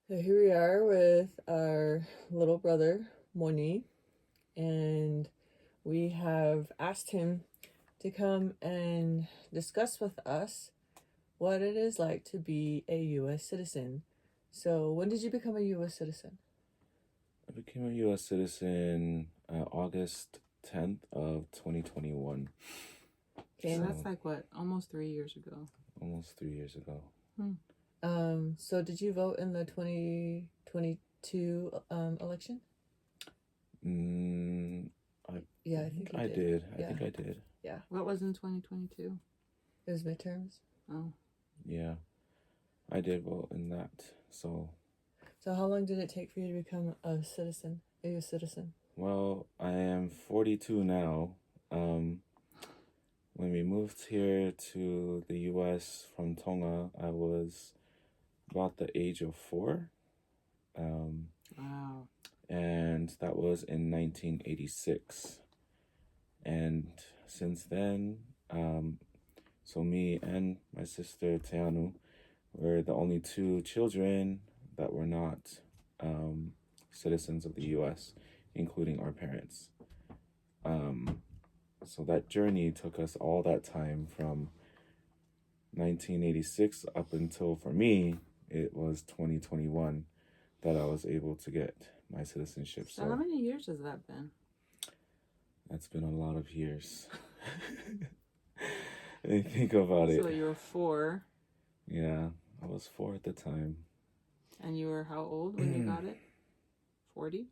So here we are with our little brother, Moni, and we have asked him to come and discuss with us what it is like to be a U.S. citizen. So, when did you become a U.S. citizen? I became a U.S. citizen August 10th of 2021. Okay. So So that's like what, almost 3 years ago. almost 3 years ago. So did you vote in the 2022 election? Mm, I Yeah, I think you did. I think I did. Yeah, What was in 2022? it was midterms. Oh, Yeah, I did vote in that. So, So how long did it take for you to become a citizen, a U.S. citizen? well, I am 42 now. Um, when we moved here to the U.S. from Tonga, I was about the age of 4. Um, wow. and that was in 1986. And since then, so me and my sister Te Anu were the only two children that were not citizens of the U.S., including our parents. Um, so that journey took us all that time from 1986 up until, for me, it was 2021 that I was able to get my citizenship. So how many years has that been? That's been a lot of years. I think about it. So you were 4. Yeah, I was 4 at the time. And you were how old when you got it? 40?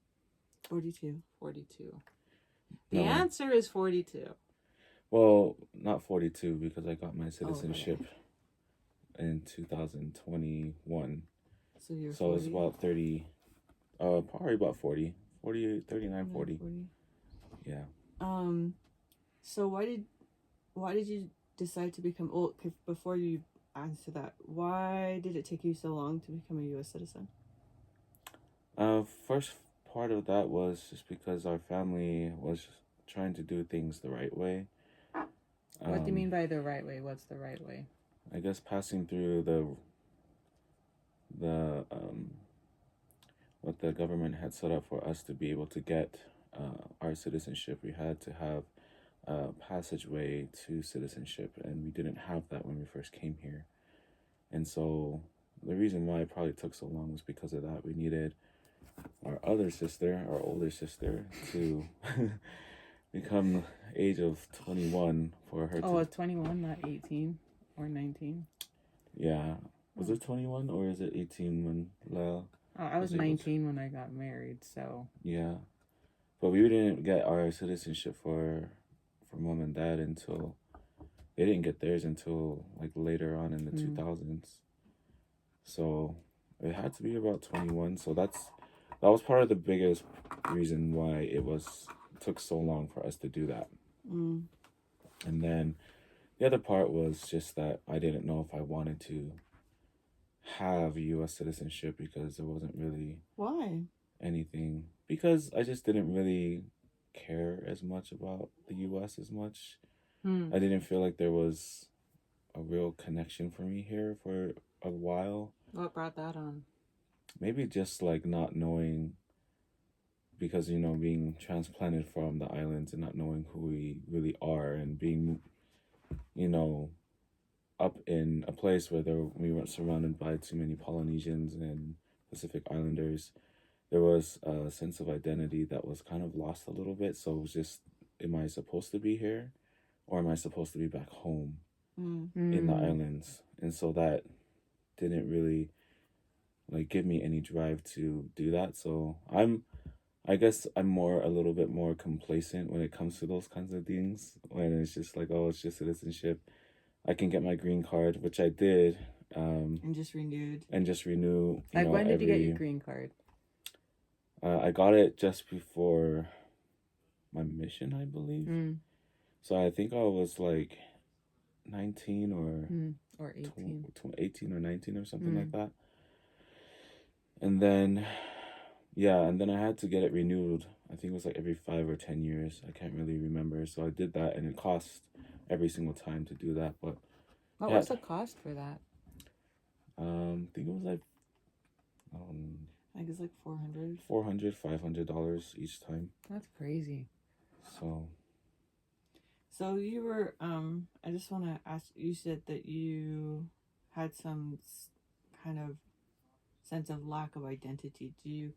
42. 42. The No. answer is 42. Well, not 42 because I got my citizenship in 2021. So you're So it's about 30, probably about 40, 40, 39, 40. Yeah. So why did you decide to become before you answer that, why did it take you so long to become a U.S. citizen? First part of that was just because our family was trying to do things the right way. What do you mean by the right way? What's the right way? I guess passing through the what the government had set up for us to be able to get our citizenship, we had to have a passageway to citizenship, and we didn't have that when we first came here. And so the reason why it probably took so long was because of that. We needed our older sister, to become age of 21 for her to... Oh, 21, not 18 or 19? Yeah. Was it 21 or is it 18 when Leah... I was 19 when I got married, so... Yeah. But we didn't get our citizenship for mom and dad until... They didn't get theirs until, like, later on in the 2000s. So it had to be about 21. So that was part of the biggest reason why it took so long for us to do that. And then the other part was just that I didn't know if I wanted to have U.S. citizenship because there wasn't really... Why? Anything. Because I just didn't really care as much about the U.S. as much. I didn't feel like there was a real connection for me here for a while. What brought that on? Maybe just like not knowing, because, being transplanted from the islands and not knowing who we really are, and being, up in a place where we weren't surrounded by too many Polynesians and Pacific Islanders. There was a sense of identity that was kind of lost a little bit. So it was just, am I supposed to be here, or am I supposed to be back home in the islands? And so that didn't really give me any drive to do that. So I guess I'm a little bit more complacent when it comes to those kinds of things, when it's just like, oh, it's just citizenship. I can get my green card, which I did. And just renewed. When did you get your green card? I got it just before my mission, I believe. So I think I was like 19 or 18. 18 or 19 or something like that. And then, and then I had to get it renewed. I think it was like every 5 or 10 years. I can't really remember. So I did that, and it cost every single time to do that. But what was the cost for that? I think it was like I think it's like $400. $400, $500 each time. That's crazy. So you were, I just want to ask, you said that you had some kind of sense of lack of identity. Do you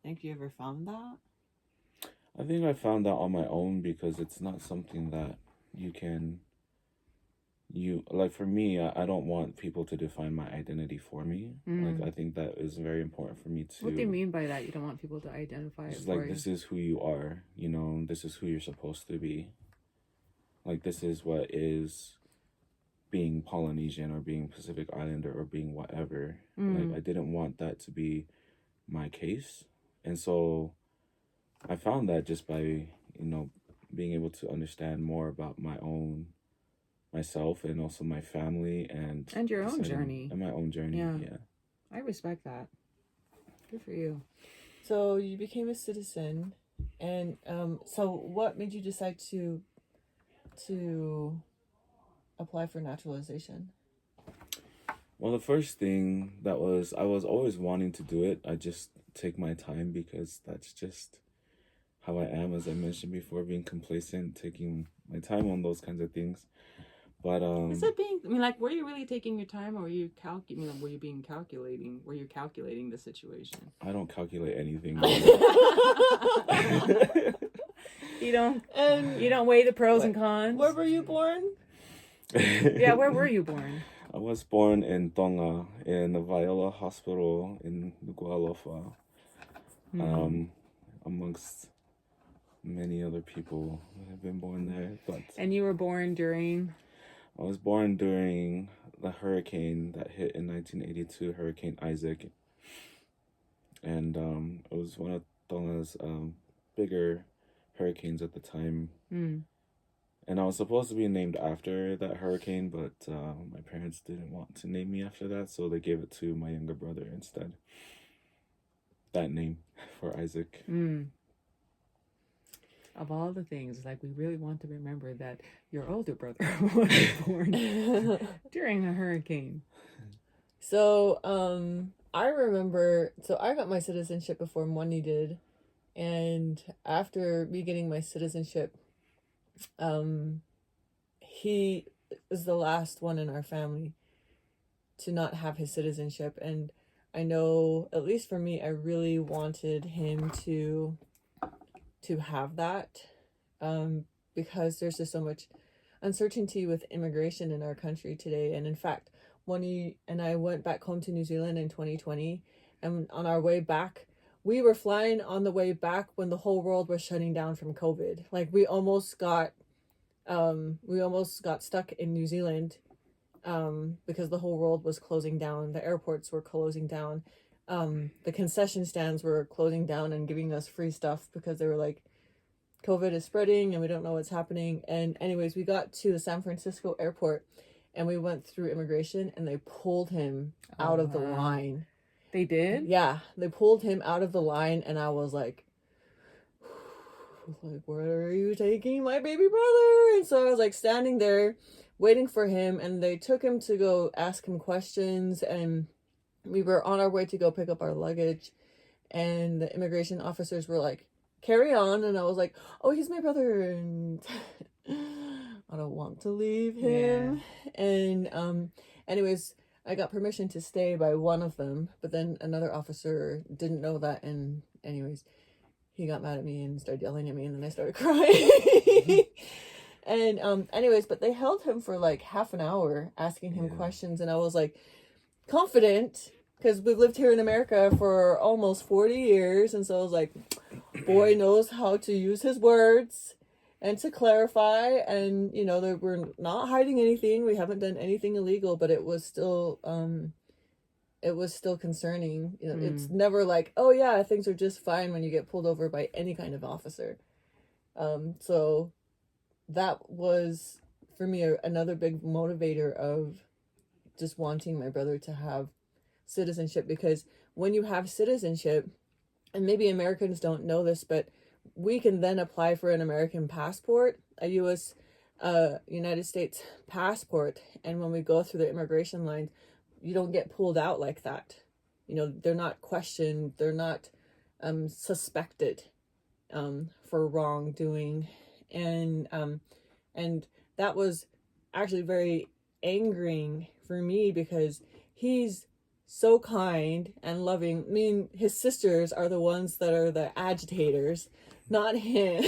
think you ever found that? I think I found that on my own because it's not something that like for me, I don't want people to define my identity for me. Like I think that is very important for me to. What do you mean by that? You don't want people to identify it for like you? This is who you are, this is who you're supposed to be. Like this is what is being Polynesian or being Pacific Islander or being whatever. Like I didn't want that to be my case. And so I found that just by, being able to understand more about myself and also my family and your own journey. And my own journey. Yeah. I respect that. Good for you. So you became a citizen, and so what made you decide to apply for naturalization? Well, the first thing I was always wanting to do it. I just take my time because that's just how I am, as I mentioned before, being complacent, taking my time on those kinds of things. But is it being? I mean, like, were you really taking your time, or were you were you being calculating? Were you calculating the situation? I don't calculate anything. You don't weigh the pros and cons. Where were you born? Yeah, where were you born? I was born in Tonga, in the Viola Hospital in Nuku'alofa, amongst many other people that have been born there. And you were born during? I was born during the hurricane that hit in 1982, Hurricane Isaac. And it was one of Tonga's bigger hurricanes at the time. And I was supposed to be named after that hurricane, but my parents didn't want to name me after that, so they gave it to my younger brother instead. That name for Isaac. Of all the things, like, we really want to remember that your older brother was born during a hurricane. So, I remember, I got my citizenship before Moni did, and after me getting my citizenship, he was the last one in our family to not have his citizenship, and I know, at least for me, I really wanted him to have that, because there's just so much uncertainty with immigration in our country today. And in fact, Moni and I went back home to New Zealand in 2020, and on our way back, we were flying on the way back when the whole world was shutting down from COVID. Like, we almost got stuck in New Zealand, because the whole world was closing down. The airports were closing down. The concession stands were closing down and giving us free stuff because they were like, COVID is spreading and we don't know what's happening. And anyways, we got to the San Francisco airport and we went through immigration and they pulled him out of the line. They did? Yeah, they pulled him out of the line, and I was like, where are you taking my baby brother? And so I was like standing there waiting for him, and they took him to go ask him questions, and we were on our way to go pick up our luggage, and the immigration officers were like, carry on. And I was like, oh, he's my brother, and I don't want to leave him. Yeah. And anyways, I got permission to stay by one of them, but then another officer didn't know that, and anyways, he got mad at me and started yelling at me, and then I started crying. And anyways, but they held him for like half an hour asking him questions, and I was like confident because we've lived here in America for almost 40 years, and so I was like, boy knows how to use his words and to clarify, and that we're not hiding anything, we haven't done anything illegal, but it was still concerning. It's never like, oh yeah, things are just fine when you get pulled over by any kind of officer. So that was for me another big motivator of just wanting my brother to have citizenship, because when you have citizenship, and maybe Americans don't know this, but we can then apply for an American passport, a U.S. United States passport, and when we go through the immigration lines, you don't get pulled out like that. they're not questioned, they're not suspected for wrongdoing. And that was actually very angering for me, because he's so kind and loving. I mean, his sisters are the ones that are the agitators, not him.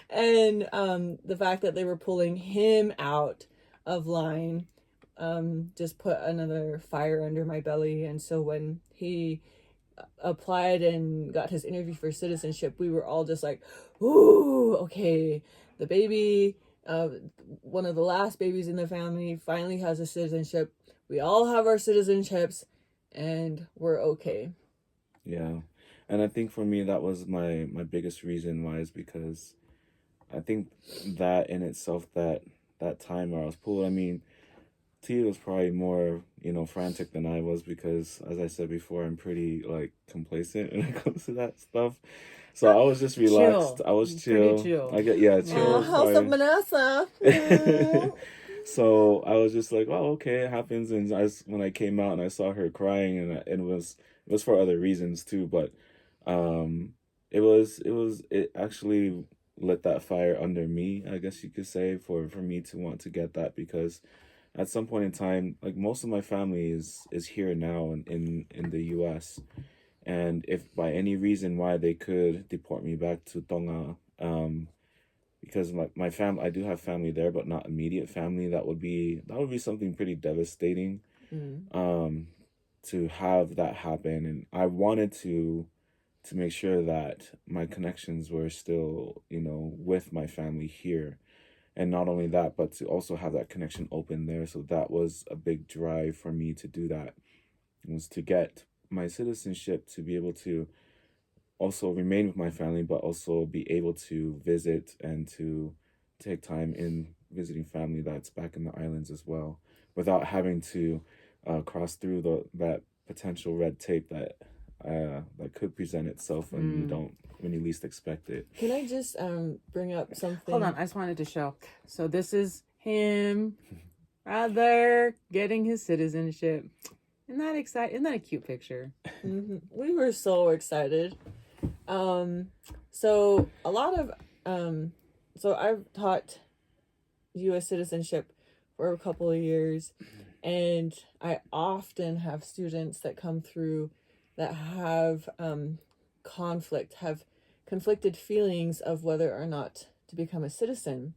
And the fact that they were pulling him out of line just put another fire under my belly. And so when he applied and got his interview for citizenship, we were all just like, ooh, okay, the baby, one of the last babies in the family, finally has a citizenship. We all have our citizenships, and we're okay. Yeah. And I think for me, that was my biggest reason why, is because I think that in itself, that time where I was pulled, I mean, T was probably more, frantic than I was, because, as I said before, I'm pretty, like, complacent when it comes to that stuff. So I was just relaxed. Chill. I was Pretty chill. chill. I get, yeah, chill. House of Manasseh. So I was just like, oh, okay, it happens. And when I came out and I saw her crying, and it was for other reasons too, but it actually lit that fire under me, I guess you could say, for me to want to get that, because at some point in time, like, most of my family is here now in the U.S., and if by any reason why they could deport me back to Tonga, because my family, I do have family there, but not immediate family, that would be something pretty devastating. To have that happen. And I wanted to make sure that my connections were still, with my family here. And not only that, but to also have that connection open there. So that was a big drive for me to do that, was to get my citizenship, to be able to also remain with my family, but also be able to visit and to take time in visiting family that's back in the islands as well, without having to cross through that potential red tape that could present itself when you least expect it. Can I just bring up something? Hold on, I just wanted to show. So this is him right there getting his citizenship. Isn't that exciting? Isn't that a cute picture? Mm-hmm. We were so excited. So a lot of so I've taught U.S. citizenship for a couple of years, and I often have students that come through that have conflicted feelings of whether or not to become a citizen.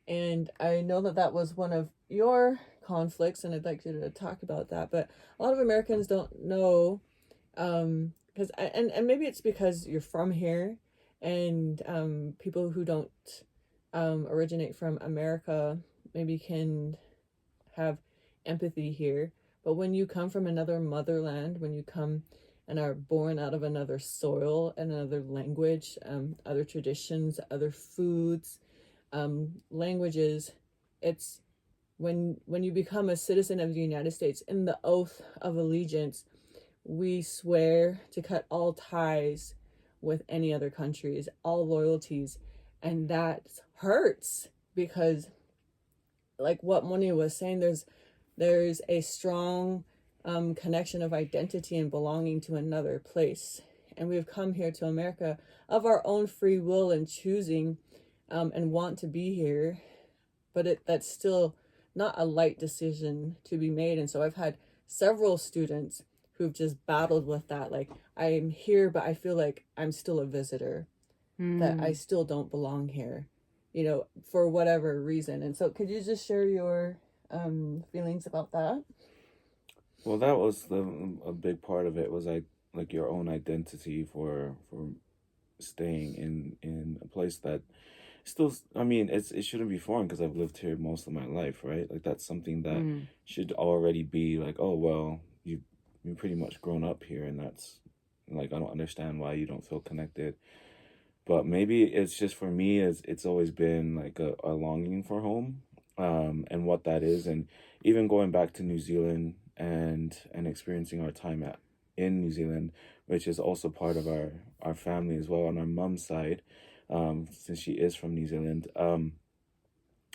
And I know that was one of your conflicts, and I'd like you to talk about that. But a lot of Americans don't know, because and maybe it's because you're from here, and people who don't originate from America maybe can have empathy here. But when you come from another motherland, when you come and are born out of another soil and another language, other traditions, other foods, languages, it's when you become a citizen of the United States, in the oath of allegiance, we swear to cut all ties with any other countries, all loyalties, and that hurts, because, like what Moni was saying, there's a strong connection of identity and belonging to another place, and we've come here to America of our own free will and choosing, and want to be here, but that's still not a light decision to be made. And so I've had several students who've just battled with that, like, I'm here but I feel like I'm still a visitor, that I still don't belong here, for whatever reason. And so could you just share your feelings about that? Well, that was a big part of it, was like your own identity for staying in a place that still, I mean, it shouldn't be foreign, because I've lived here most of my life, right? Like, that's something that should already be like, oh, well, you've pretty much grown up here, and that's, like, I don't understand why you don't feel connected. But maybe it's just, for me, it's always been like a longing for home, and what that is. And even going back to New Zealand and experiencing our time in New Zealand, which is also part of our family as well on our mom's side, since she is from New Zealand.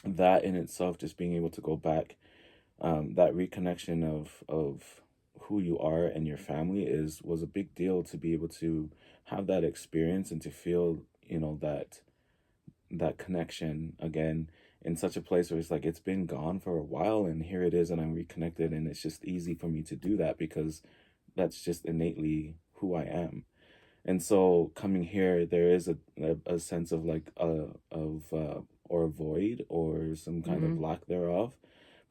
That in itself, just being able to go back, that reconnection of who you are and your family was a big deal to be able to have that experience and to feel, you know, that connection again in such a place where it's like it's been gone for a while and here it is and I'm reconnected, and it's just easy for me to do that because that's just innately who I am. And so coming here, there is a sense of like or a void or some kind of lack thereof,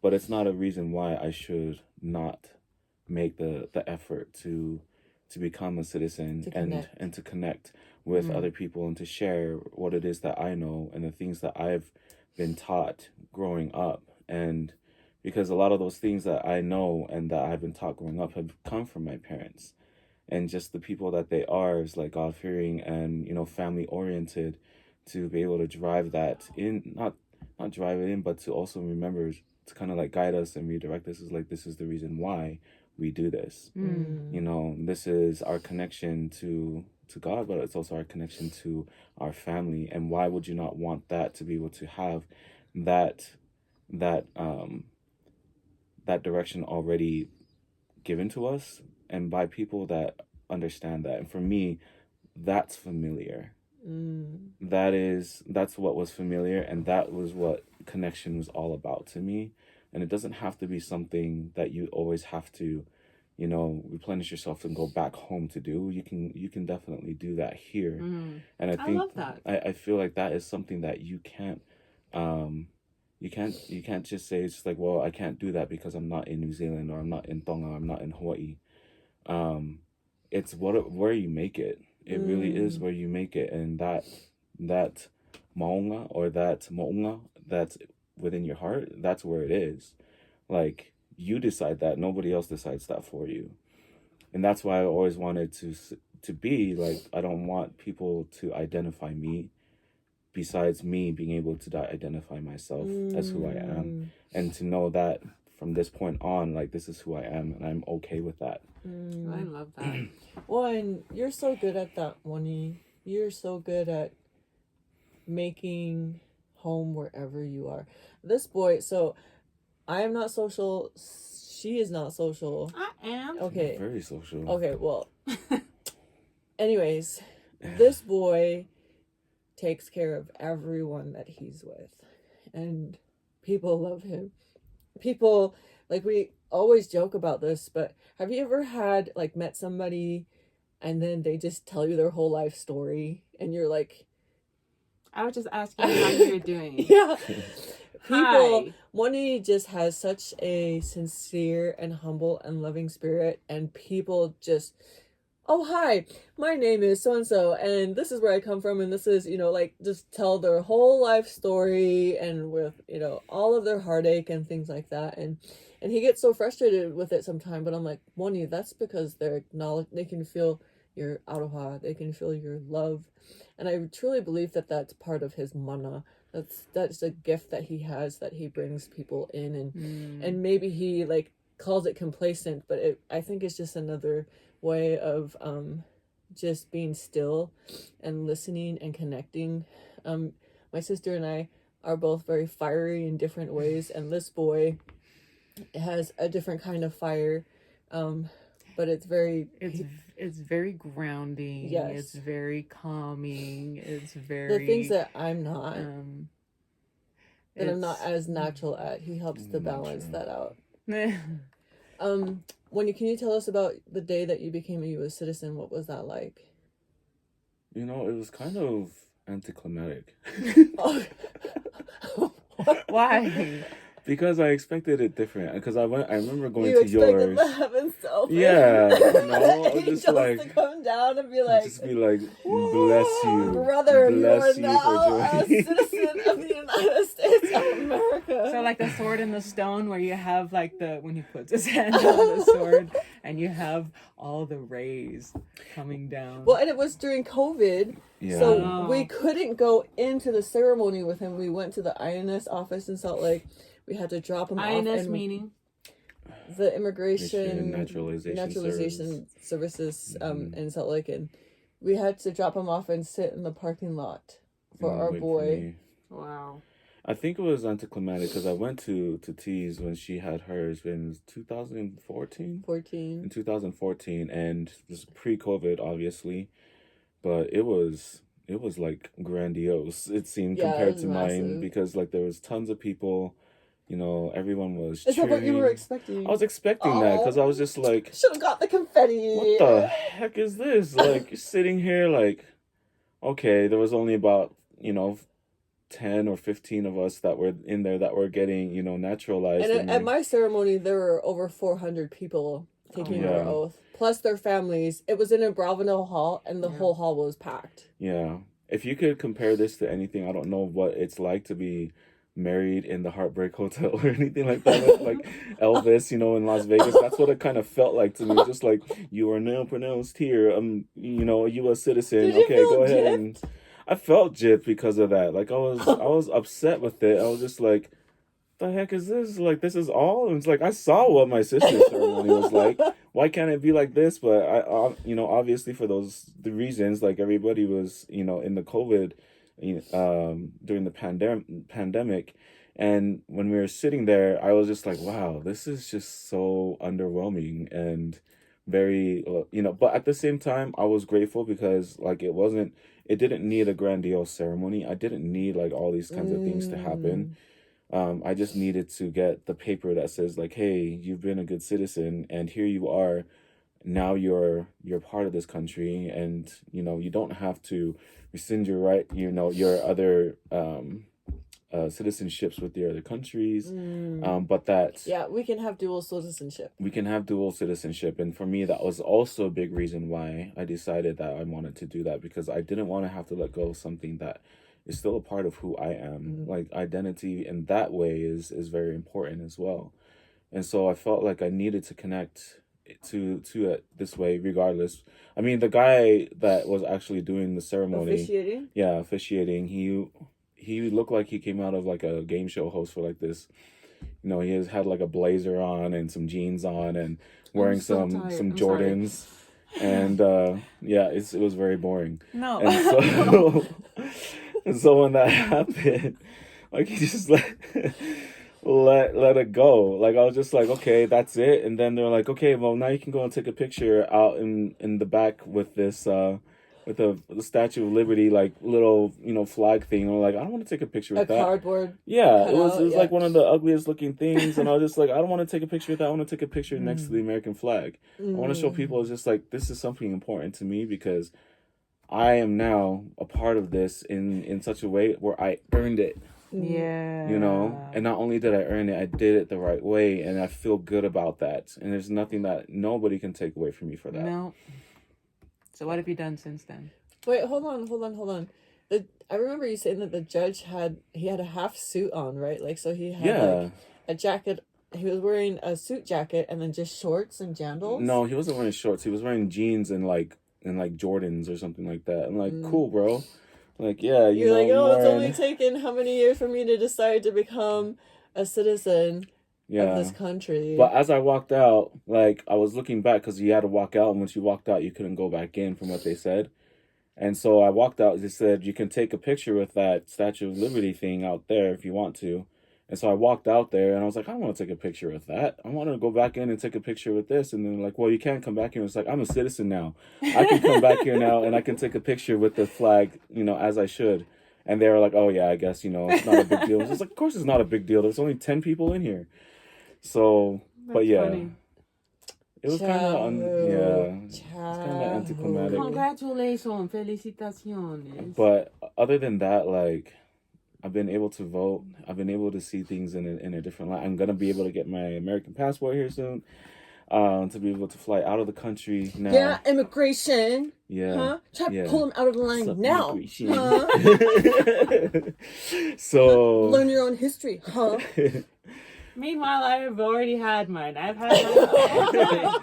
but it's not a reason why I should not make the effort to become a citizen and to connect with other people and to share what it is that I know and the things that I've been taught growing up. And because a lot of those things that I know and that I've been taught growing up have come from my parents, and just the people that they are is like God-fearing and, you know, family oriented, to be able to drive that in, not drive it in, but to also remember to kind of like guide us and redirect us, is like, this is the reason why we do this. You know, this is our connection to God, but it's also our connection to our family. And why would you not want that to be able to have that direction already given to us and by people that understand that? And for me, that's familiar. That's what was familiar, and that was what connection was all about to me. And it doesn't have to be something that you always have to, you know, replenish yourself and go back home to do. You can definitely do that here. And I think love that. I feel like that is something that you can't just say, it's just like, well, I can't do that because I'm not in New Zealand, or I'm not in Tonga, or I'm not in Hawaii. It's where you make it. It really is where you make it. And that maunga or that mo'unga that's within your heart, that's where it is. Like, you decide that. Nobody else decides that for you. And that's why I always wanted to be like, I don't want people to identify me besides me being able to identify myself as who I am, and to know that from this point on, like, this is who I am and I'm okay with that. I love that. Well, and you're so good at that, Moni. You're so good at making home wherever you are. This boy, so I am not social. She is not social. I am. Okay. Very social. Okay, well. Anyways, this boy takes care of everyone that he's with. And people love him. People, like, we always joke about this, but have you ever had, like, met somebody and then they just tell you their whole life story and you're like, I was just asking how you're doing. yeah. People, Hi. Moni just has such a sincere and humble and loving spirit, and people just, oh, hi, my name is so-and-so, and this is where I come from, and this is, you know, like, just tell their whole life story, and with, you know, all of their heartache and things like that, and he gets so frustrated with it sometimes, but I'm like, Moni, that's because they can feel your aroha, they can feel your love, and I truly believe that that's part of his mana. That's a gift that he has, that he brings people in, and maybe he, like, calls it complacent, but I think it's just another way of just being still and listening and connecting. My sister and I are both very fiery in different ways, and this boy has a different kind of fire, but it's very grounding. Yes. It's very calming. It's very the things that I'm not that I'm not as natural at. He helps to balance that out. When can you tell us about the day that you became a U.S. citizen? What was that like? You know, it was kind of anticlimactic. Why? Because I expected it different. Because I remember going you to yours. expected to heaven so Yeah, no, just like to come down and be like, bless you, brother, bless you are now a joining." citizen of the United States of America. So like the sword and the stone, where you have like when he puts his hand on the sword, and you have all the rays coming down. Well, and it was during COVID, so we couldn't go into the ceremony with him. We went to the INS office in Salt Lake. We had to drop him off. INS meaning? The Immigration Naturalization Services in Salt Lake, and we had to drop him off and sit in the parking lot for our boy. Wow. I think it was anticlimactic because I went to T's when she had hers in 2014. 14. In 2014, and this is pre-COVID, obviously, but it was like grandiose. It seemed Yeah, it compared was to mine massive. because like there was tons of people. Everyone was Is that what you were cheering. expecting? I was expecting that because I was just like, should have got the confetti. what the heck is this? Like sitting here, like, okay, there was only about 10 or 15 of us that were in there that were getting naturalized. And at my ceremony, there were over 400 people taking their Yeah. oath, plus their families. It was in a Bravenel hall, and the Yeah. whole hall was packed. Yeah. If you could compare this to anything, I don't know what it's like to be married in the Heartbreak Hotel or anything like that. Like Elvis, in Las Vegas. That's what it kind of felt like to me. Just like, you are now pronounced here. A U.S. citizen. Did you Okay, feel go ahead. gypped? And I felt gypped because of that. Like I was upset with it. I was just like, the heck is this? Like, this is all? And it's like, I saw what my sister's ceremony was like. Why can't it be like this? But obviously for the reasons, like everybody was, in the COVID, during the pandemic. And when we were sitting there, I was just like, wow, this is just so underwhelming and very, but at the same time, I was grateful because like, it didn't need a grandiose ceremony. I didn't need like all these kinds of things to happen. I just needed to get the paper that says like, hey, you've been a good citizen and here you are. Now you're part of this country, and you don't have to rescind your your other citizenships with the other countries. But that Yeah, we can have dual citizenship. we can have dual citizenship, and for me that was also a big reason why I decided that I wanted to do that, because I didn't want to have to let go of something that is still a part of who I am. Like identity in that way is very important as well. And so I felt like I needed to connect to it this way regardless. I mean, the guy that was actually doing the ceremony, officiating, he looked like he came out of like a game show host for like this. He had like a blazer on and some jeans on and wearing some Jordans. And it was very boring. No. And so and so when that happened, like he just let it go. Like I was just like, okay, that's it. And then they're like, okay, well now you can go and take a picture out in the back with this with the Statue of Liberty like little flag thing. And I'm like, I don't want to take a picture with that. Cardboard. Yeah, it was like one of the ugliest looking things, and I was just like, I don't want to take a picture with that. I want to take a picture next to the American flag. I want to show people it's just like, this is something important to me because I am now a part of this in such a way where I earned it. Yeah. And not only did I earn it, I did it the right way, and I feel good about that. And there's nothing that nobody can take away from me for that. No. So what have you done since then? Wait, hold on. I remember you saying that the judge had a half suit on, right? Like, so he had like a jacket. He was wearing a suit jacket and then just shorts and jandals. No, he wasn't wearing shorts. He was wearing jeans and like Jordans or something like that. I'm like, cool, bro. Like, yeah, You're like, it's only taken how many years for me to decide to become a citizen of this country. But as I walked out, like, I was looking back because you had to walk out, and once you walked out, you couldn't go back in from what they said. And so I walked out, they said, you can take a picture with that Statue of Liberty thing out there if you want to. And so I walked out there, and I was like, I don't want to take a picture with that. I want to go back in and take a picture with this. And then like, well, you can't come back here. It's like, I'm a citizen now. I can come back here now, and I can take a picture with the flag, as I should. And they were like, oh, yeah, I guess, it's not a big deal. It's like, of course it's not a big deal. There's only 10 people in here. So, but yeah. Funny. It was kind of, it's kind of anticlimactic. Congratulations, felicitaciones. But other than that, like, I've been able to vote. I've been able to see things in a different light. I'm gonna be able to get my American passport here soon. To be able to fly out of the country now. Yeah, immigration. Yeah. Huh? Try to pull him out of the line now. Huh? So learn your own history, huh? Meanwhile, I have already had mine. I've had mine.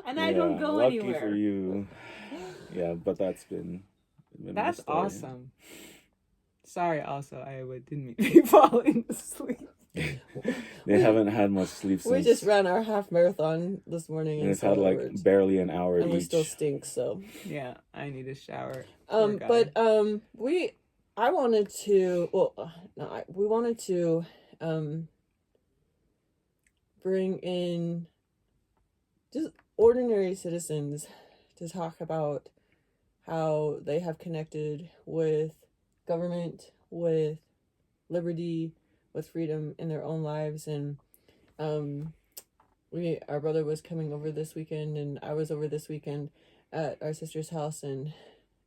And I don't go anywhere. Lucky for you. Yeah, but that's been that's awesome. Sorry, also, I didn't mean to be falling asleep. They haven't had much sleep since. We just ran our half marathon this morning. And it's had like barely an hour and each. we still stink, so. Yeah, I need a shower. I I wanted to, well, no, we wanted to bring in just ordinary citizens to talk about how they have connected with government, with liberty, with freedom in their own lives. And our brother was coming over this weekend, and I was over this weekend at our sister's house, and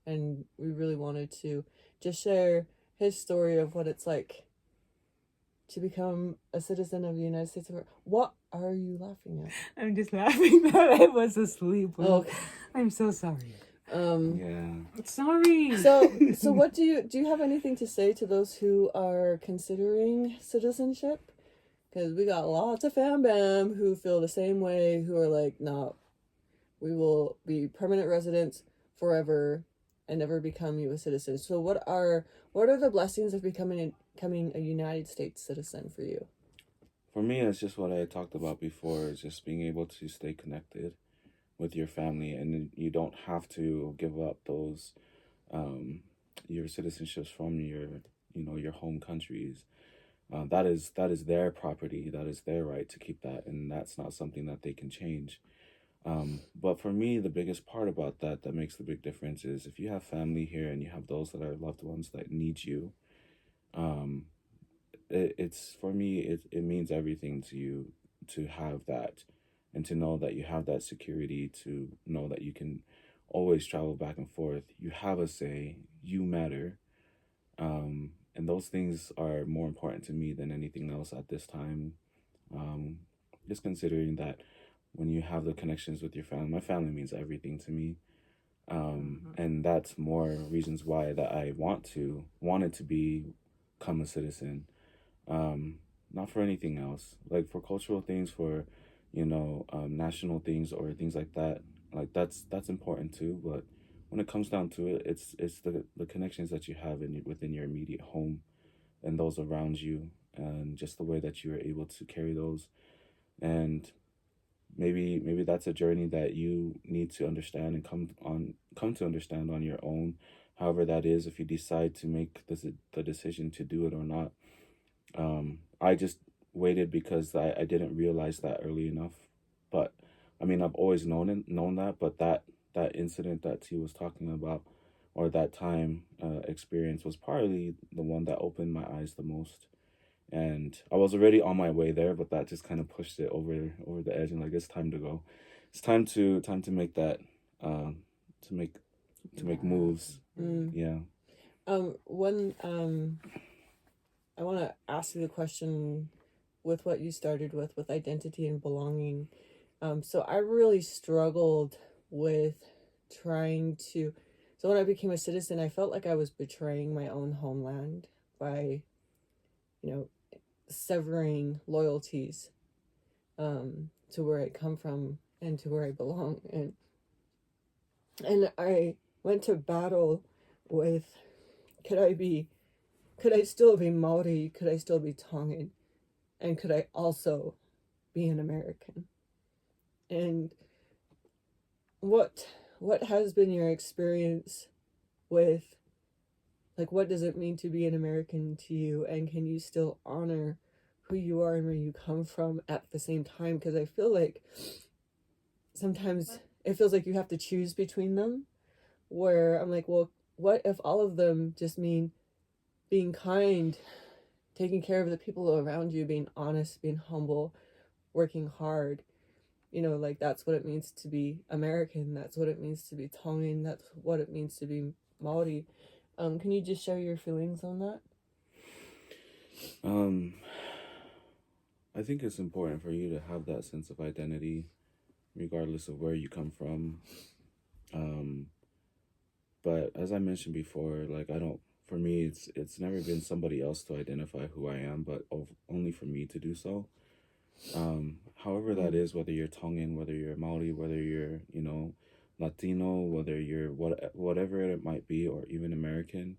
we really wanted to just share his story of what it's like to become a citizen of the United States of America. What are you laughing at? I'm just laughing that I was asleep. Okay. I'm so sorry. Yeah. Sorry. So what do you have anything to say to those who are considering citizenship? Because we got lots of fam bam who feel the same way, who are like, no, we will be permanent residents forever and never become U.S. citizens. So what are the blessings of becoming a United States citizen for you? For me, it's just what I talked about before. It's just being able to stay connected with your family, and you don't have to give up those your citizenships from your home countries. That is their property. That is their right to keep that, and that's not something that they can change. But for me, the biggest part about that makes the big difference is if you have family here and you have those that are loved ones that need you, it's for me, it means everything to you to have that and to know that you have that security, to know that you can always travel back and forth. You have a say, you matter. And those things are more important to me than anything else at this time. Just considering that when you have the connections with your family, my family means everything to me. And that's more reasons why that I wanted to become a citizen. Not for anything else, like for cultural things, for national things or things like that. Like that's important too. But when it comes down to it, it's the connections that you have within your immediate home and those around you, and just the way that you are able to carry those. And maybe that's a journey that you need to understand and come to understand on your own. However that is, if you decide to make the decision to do it or not. I just waited because I didn't realize that early enough. But I mean, I've always known that, but that incident that T was talking about, or that time experience, was probably the one that opened my eyes the most. And I was already on my way there, but that just kind of pushed it over the edge, and like, it's time to go. It's time to make that to make moves. Yeah. I want to ask you the question with what you started with identity and belonging. So I really struggled with trying to. So when I became a citizen, I felt like I was betraying my own homeland by, severing loyalties to where I come from and to where I belong. And I went to battle with, could I still be Maori? Could I still be Tongan? And could I also be an American? And what has been your experience with, like, what does it mean to be an American to you? And can you still honor who you are and where you come from at the same time? Because I feel like sometimes it feels like you have to choose between them, where I'm like, well, what if all of them just mean being kind, taking care of the people around you, being honest, being humble, working hard? Like, that's what it means to be American. That's what it means to be Tongan. That's what it means to be Maori. Can you just share your feelings on that? I think it's important for you to have that sense of identity, regardless of where you come from. But as I mentioned before, like, for me, it's never been somebody else to identify who I am, but only for me to do so. However that is, whether you're Tongan, whether you're Maori, whether you're, Latino, whether you're whatever it might be, or even American,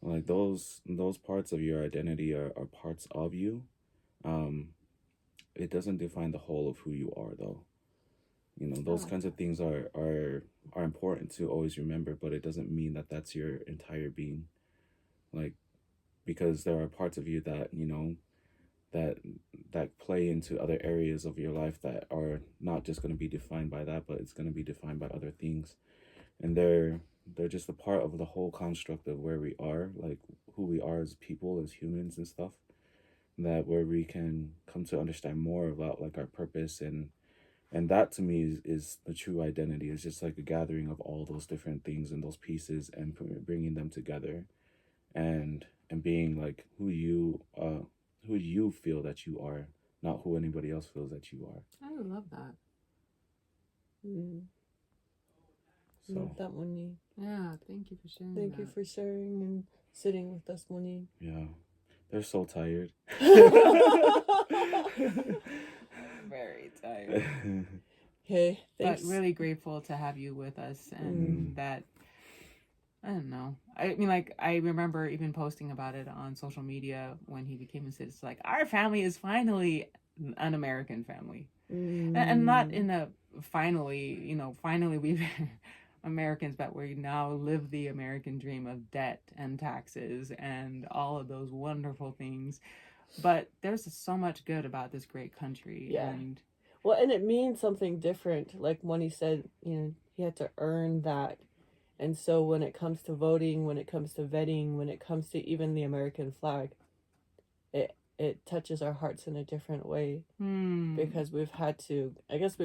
like, those parts of your identity are parts of you. It doesn't define the whole of who you are, though. Those kinds of things are important to always remember, but it doesn't mean that that's your entire being. like, because there are parts of you that, that play into other areas of your life that are not just going to be defined by that, but it's going to be defined by other things. And they're just a part of the whole construct of where we are, like who we are as people, as humans and stuff, that where we can come to understand more about like our purpose, and that to me is the true identity. It's just like a gathering of all those different things and those pieces and bringing them together, and being like who you feel that you are, not who anybody else feels that you are. I would love that. So, Love that, Moni. Yeah, thank you for sharing. Thank you for sharing and sitting with us, Moni. yeah, they're so tired. Very tired. Hey, But thanks. really grateful to have you with us, and that, I don't know. I mean, like, I remember even posting about it on social media when he became a citizen. Like, our family is finally an American family. And not in a finally we've Americans, but we now live the American dream of debt and taxes and all of those wonderful things. But there's so much good about this great country. Yeah. And Well, and it means something different. Like Moni said, he had to earn that. And so when it comes to voting, when it comes to vetting, when it comes to even the American flag, it touches our hearts in a different way. Because we've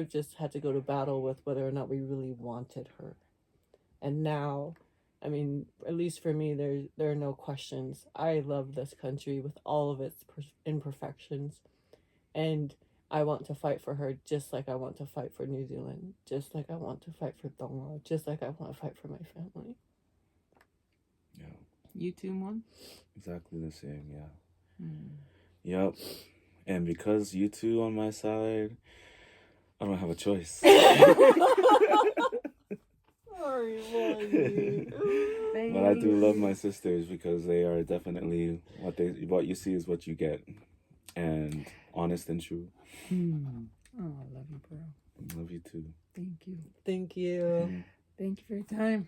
just had to go to battle with whether or not we really wanted her. And now, I mean, at least for me, there are no questions. I love this country with all of its imperfections. And I want to fight for her just like I want to fight for New Zealand, just like I want to fight for Tonga, just like I want to fight for my family. Yeah. You too, Mon? Exactly the same, yeah. Yep. And because you two on my side, I don't have a choice. Sorry, Moni. But I do love my sisters because they are definitely what you see is what you get, and honest and true. Oh, I love you, bro. Love you too. Thank you. Thank you. Thank you for your time.